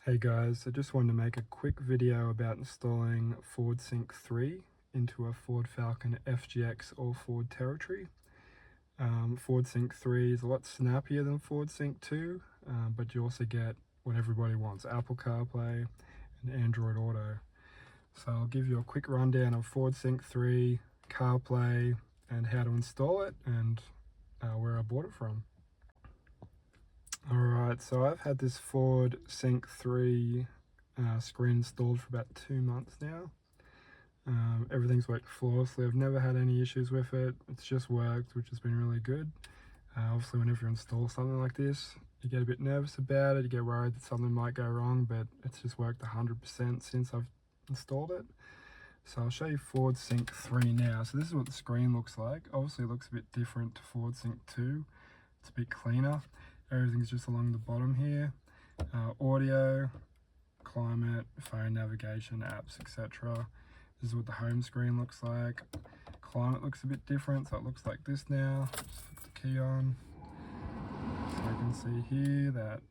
Hey guys, I just wanted to make a quick video about installing Ford Sync 3 into a Ford Falcon FGX or Ford Territory. Ford Sync 3 is a lot snappier than Ford Sync 2, but you also get what everybody wants, Apple Carplay and Android Auto. So I'll give you a quick rundown of Ford Sync 3, CarPlay, and how to install it, and where I bought it from. Alright, so I've had this Ford Sync 3 screen installed for about 2 months now. Everything's worked flawlessly. I've never had any issues with it. It's just worked, which has been really good. Obviously, whenever you install something like this, you get a bit nervous about it. You get worried that something might go wrong, but it's just worked 100% since I've installed it. So I'll show you Ford Sync 3 now. So this is what the screen looks like. Obviously, it looks a bit different to Ford Sync 2. It's a bit cleaner. Everything's just along the bottom here. Audio, climate, phone navigation, apps, etc. This is what the home screen looks like. Climate looks a bit different, so it looks like this now. Just put the key on. So you can see here that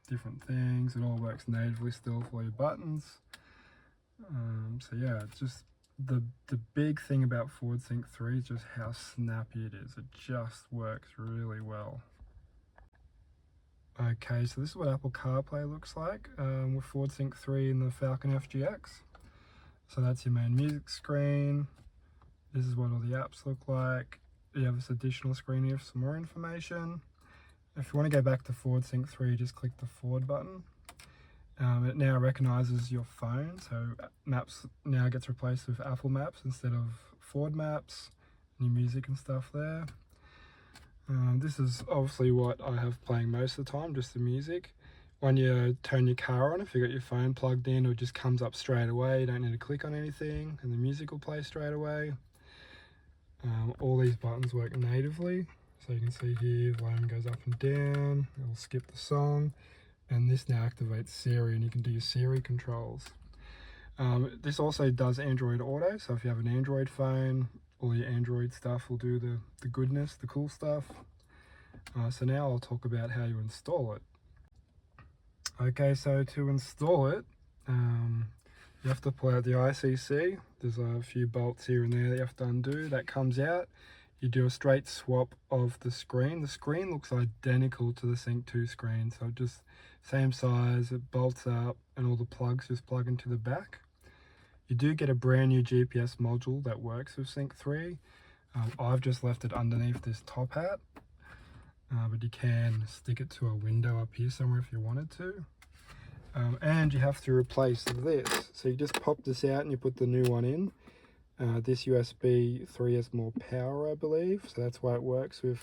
different things. It all works natively still for your buttons. So yeah, it's just the big thing about Ford Sync 3 is just how snappy it is. It just works really well. Okay, so this is what Apple CarPlay looks like with Ford Sync 3 and the Falcon FGX. So that's your main music screen. This is what all the apps look like. You have this additional screen here for some more information. If you want to go back to Ford Sync 3, just click the Ford button. It now recognizes your phone, so Maps now gets replaced with Apple Maps instead of Ford Maps, and your music and stuff there. This is obviously what I have playing most of the time, just the music. When you turn your car on, if you've got your phone plugged in, it just comes up straight away. You don't need to click on anything, and the music will play straight away. All these buttons work natively. So you can see here, volume goes up and down. It will skip the song. And this now activates Siri, and you can do your Siri controls. This also does Android Auto, so if you have an Android phone, all your Android stuff will do the goodness, the cool stuff. So now I'll talk about how you install it. Okay, so to install it, you have to pull out the ICC. There's a few bolts here and there that you have to undo. That comes out. You do a straight swap of the screen. The screen looks identical to the Sync 2 screen, so just same size, it bolts up, and all the plugs just plug into the back. You do get a brand new GPS module that works with Sync 3. I've just left it underneath this top hat, but you can stick it to a window up here somewhere if you wanted to. And you have to replace this. So you just pop this out and you put the new one in. This USB 3 has more power, I believe, so that's why it works with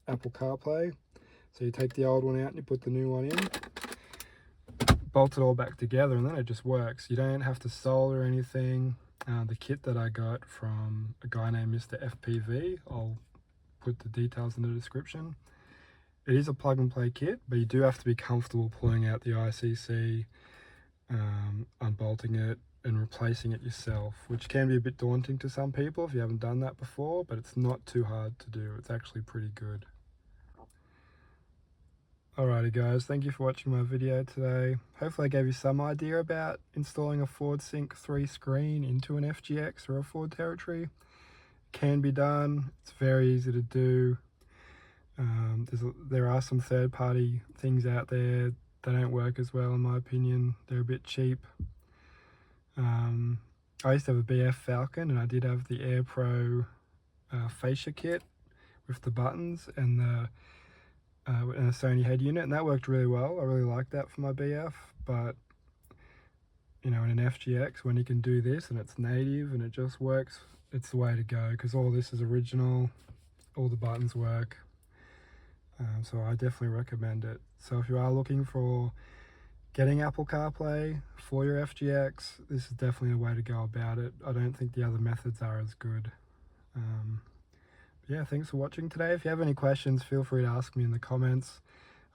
Apple CarPlay. So you take the old one out and you put the new one in, bolt it all back together, and then it just works. You don't have to solder anything. The kit that I got from a guy named Mr. FPV, I'll put the details in the description. It is a plug and play kit, but you do have to be comfortable pulling out the ICC, unbolting it, and replacing it yourself, which can be a bit daunting to some people if you haven't done that before, but it's not too hard to do. It's actually pretty good. Alrighty guys, thank you for watching my video today. Hopefully I gave you some idea about installing a Ford Sync 3 screen into an FGX or a Ford Territory. It can be done, it's very easy to do. There are some third-party things out there that don't work as well in my opinion. They're a bit cheap. I used to have a BF Falcon, and I did have the Air Pro fascia kit with the buttons and a Sony head unit, and that worked really well. I really liked that for my BF, but you know, in an FGX, when you can do this and it's native and it just works, it's the way to go, because all this is original, all the buttons work. So I definitely recommend it. So if you are looking for getting Apple CarPlay for your FGX, this is definitely a way to go about it. I don't think the other methods are as good. Yeah, thanks for watching today. If you have any questions, feel free to ask me in the comments.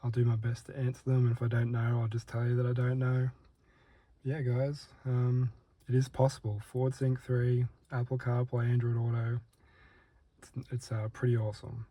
I'll do my best to answer them, and if I don't know, I'll just tell you that I don't know. Yeah guys, it is possible. Ford Sync 3, Apple CarPlay, Android Auto. It's pretty awesome.